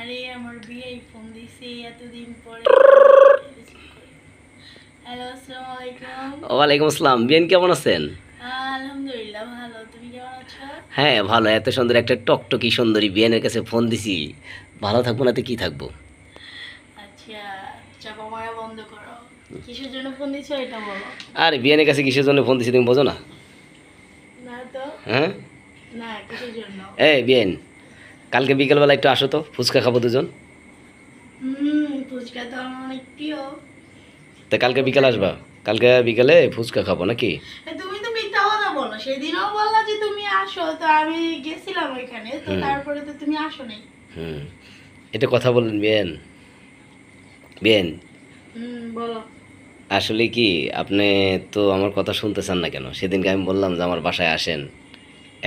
আরে আমার বিয়ে ফোন দিছি এতদিন পরে। হ্যালো, আসসালামু আলাইকুম। ওয়ালাইকুম আসসালাম। বিয়ান কেমন আছেন? আলহামদুলিল্লাহ ভালো, তুমি কেমন আছো? হ্যাঁ ভালো। এত সুন্দর একটা টকটকি সুন্দরী বিয়ানের কাছে ফোন দিছি, ভালো থাকবো না তো কি থাকবো। আচ্ছা, চাপা মারা বন্ধ করো। কিসের জন্য ফোন দিছো এটা বলো। আর বিয়ানের কাছে কিসের জন্য ফোন দিছি তুমি বোঝো না? না তো। হ্যাঁ, না, কিসের জন্য? এই বিয়ান, কালকে বিকেলবেলা একটু আসো তো, ফুচকা খাবো দুজন। ফুচকা তো আমার অনেক প্রিয়। তা কালকে বিকেল আসবা? কালকে বিকেলে ফুচকা খাবো নাকি? তুমি তো মিথ্যা কথা বলো, সেদিনও বললা যে তুমি আসো, তো আমি গেছিলাম ওইখানে, তো তারপরে তো তুমি আসো নাই। হুম, এটা কথা বলেন বিয়ান। বিয়ান, বলো। আসলে কি আপনি তো আমার কথা শুনতে চান না কেন? সেদিনকে আমি বললাম যে আমার বাসায় আসেন,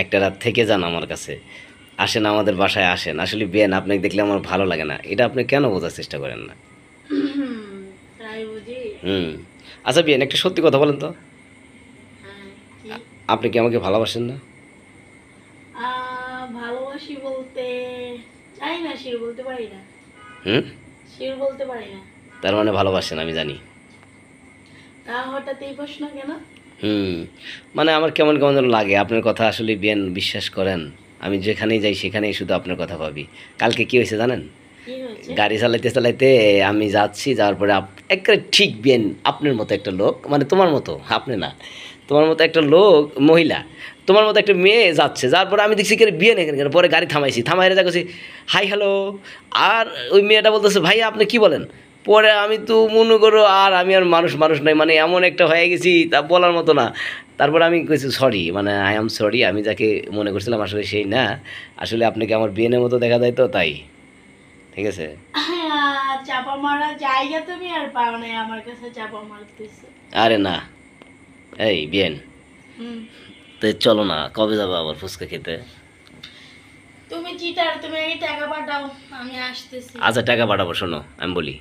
একটা রাত থেকে যান আমার কাছে, আসেন আমাদের বাসায় আসেন। আসলে বিয়ান, আপনাকে দেখলে আমার ভালো লাগে না, এটা আপনি কেন বোঝার চেষ্টা করেন না? তাই বুঝি। হুম। আচ্ছা বিয়ান, একটা সত্যি কথা বলেন তো, হ্যাঁ, কি? আপনি কি আমাকে ভালোবাসেন না? ভালোবাসি বলতে জানি না, শিওর বলতে পারি না। হুম, শিওর বলতে পারি না। তার মানে ভালোবাসেন, আমি জানি। তা হঠাৎ এই প্রশ্ন কেন? হুম, মানে আমার কেমন কেমন যেন লাগে আপনার কথা। আসলে বিয়ান, বিশ্বাস করেন, আমি যেখানেই যাই সেখানেই শুধু আপনার কথা ভাবি। কালকে কি হয়েছে জানেন? কি হয়েছে? গাড়ি চালাইতে চালাইতে আমি যাচ্ছি, যাওয়ার পরে একেবারে ঠিক বিয়ান আপনার মতো একটা লোক, মানে তোমার মতো, আপনি না, তোমার মতো একটা লোক, মহিলা, তোমার মতো একটা মেয়ে যাচ্ছে, যার পরে আমি দেখছি কি বিয়ান এখানে। পরে গাড়ি থামাইছি, থামাইরে দেখছি হাই হ্যালো, আর ওই মেয়েটা বলতেছে ভাই আপনি কি বলেন। পরে আমি তো মনে করো, আর আমি আর মানুষ মানুষ নাই, মানে এমন একটা হয়ে গেছি তা বলার মতো না। তারপর আমি কইছি সরি, মানে আই এম সরি, আমি যাকে মনে করছিলাম আসলে সেই না। আসলে আপনাকে আমার বিয়েনের মতো দেখা যায় তো তাই। ঠিক আছে। চাপা মারা জায়গা তুমি আর পাও নাই, আমার কাছে চাপা মারতেছে। আরে না, এই বিয়েন, হুম। তো চলো না, কবে যাবো আবার ফুচকা খেতে? তুমি চিটার, তুমি আগে টাকা পাঠাও, আমি আসতেছি। আচ্ছা টাকা পাঠাবো, শোনো আমি বলি,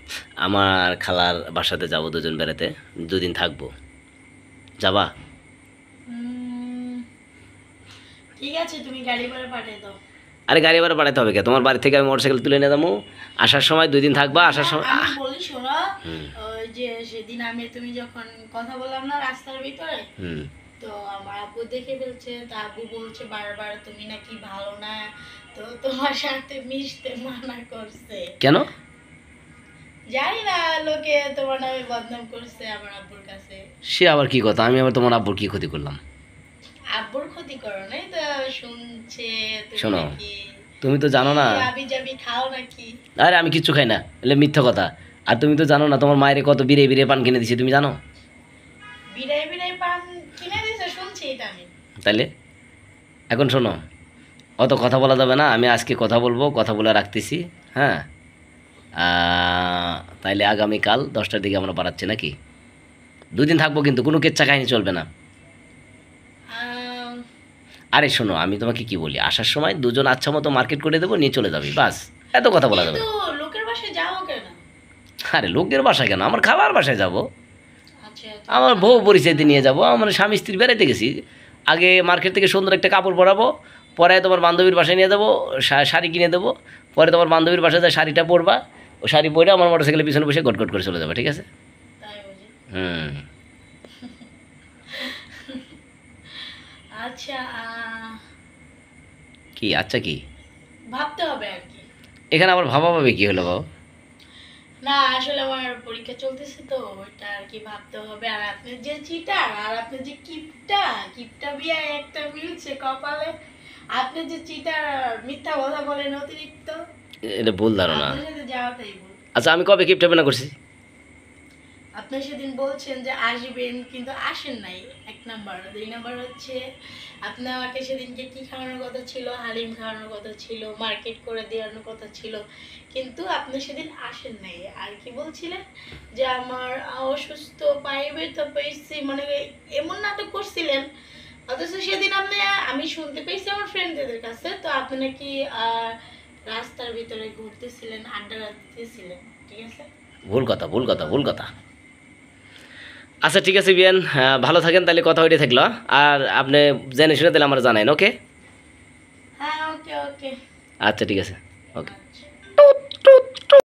আমার খালার বাসাতে যাবো দুজন বেড়াতে, দুদিন থাকবো, যাবা? উম, ঠিক আছে, তুমি গাড়ি করে পাঠিয়ে দাও। আরে গাড়ি ভাড়া পাঠাতে হবে কে? তোমার বাড়ি থেকে আমি মোটরসাইকেল তুলে নিয়ে যাবো, আসার সময় 2 দিন থাকবা, আসার সময় আমি বলি শোনো, হুম ওই যে সেদিন আমি তুমি যখন কথা বললাম না রাস্তার ভিতরে, হুম। তো আমার আব্বু দেখে ফেলছে, তা আব্বু বলছে বারবার তুমি নাকি ভালো না, তো তোমার সাথে মিশতে মানা করছে। কেন? জানি না, লোকে তোমার নামে বদনাম করছে আমার আব্বুর কাছে। সে আবার কি কথা? আমি আবার তোমার আব্বুর কি ক্ষতি করলাম? আব্বুর ক্ষতি করো নাই তো, শুনছে তুমি শোনো, নাকি তুমি তো জানো না। আবি যাবি খাও নাকি। আরে আমি কিচ্ছু খাই না, এলে মিথ্যা কথা। আর তুমি তো জানো না তোমার মায়ের কত বিরে বিরে পান কিনে দিছি, তুমি জানো? বিড়াই বিড়াই পান কিনে দিছে, শুনছি এটা আমি। তাইলে এখন শোনো, অত কথা বলা যাবে না, আমি আজকে কথা বলবো, কথা বলে রাখতেছি। হ্যাঁ, তাইলে আগামীকাল 10টার দিকে আমরা বাড়াচ্ছি নাকি? 2 দিন থাকবো কিন্তু কোনো কেচ্চা কাহিনী চলবে না। আম, আরে শোনো, আমি তোমাকে কি বলি, আসার সময় দুজন আচ্ছা মতো মার্কেট করে দেবো, নিয়ে চলে যাবি, বাস। এত কথা বলা যাবে কিন্তু না। লোকের বাসায় যাও কেন? আরে লোকের বাসায় কেন, আমার খালার বাসায় যাব। আচ্ছা, আমার বউ পরিচয়তে নিয়ে যাব, আমার স্বামী স্ত্রী বেড়াইতে গেছি। আগে মার্কেট থেকে সুন্দর একটা কাপড় পরাবো, পরে তোমার বান্ধবীর বাসায় নিয়ে যাবো, শাড়ি কিনে দেবো। পরে তোমার বান্ধবীর বাসায় যায় শাড়িটা পরবা, ও শাড়ি পরে আমার মোটরসাইকেলের পিছনে বসে গট গট করে চলে যাবে, ঠিক আছে? তাই বুঝি। হুম। আচ্ছা, কি আচ্ছা কি? ভাবতে হবে আর কি। এখানে আবার ভাবা ভাবে কি হলো বাবা? না, আসলে আমার পরীক্ষা চলতেছে তো, ওইটা আর কি ভাবতে হবে। আর আপনি যে চিটার, আর আপনি যে কিপটা, কিপটা বিয়ে একটা মিলছে কপালে। আপনি যে চিটার, মিথ্যা কথা বলেন অতিরিক্ত। এটা ভুল ধারণা। আপনার সাথে যাওয়াটাই ভুল। আচ্ছা আমি কবে গিফট হবে না করছি? আপনি সেদিন বলছেন যে আসবেন, কিন্তু আসেন নাই। 1 নাম্বার, 2 নাম্বার হচ্ছে আপনি আমাকে সেদিনকে কি খাওয়ানোর কথা ছিল, হালিম খাওয়ানোর কথা ছিল, মার্কেট করে দেওয়ানোর কথা ছিল, কিন্তু আপনি সেদিন আসেন নাই। আর কি বলছিলেন যে আমার অসুস্থ, পায়ে ব্যথা পেয়েছি, মানে এমন নাটক করছিলেন। অথচ সেদিন আপনি, আমি শুনতে পেয়েছি আমার ফ্রেন্ডদের কাছে, তো আপনি নাকি রাস্তার ভিতরে ঘুরতেছিলেন, আড্ডা দিতেছিলেন, ঠিক আছে? ভুল কথা, ভুল কথা, ভুল কথা। আচ্ছা ঠিক আছে বিয়ান, ভালো থাকেন, তাহলে কথা ওইটাই থাকলো। আর আপনি জেনে শুনে দিলে আমার জানাইন, ওকে? হ্যাঁ, ওকে ওকে। আচ্ছা ঠিক আছে, ওকে। আচ্ছা।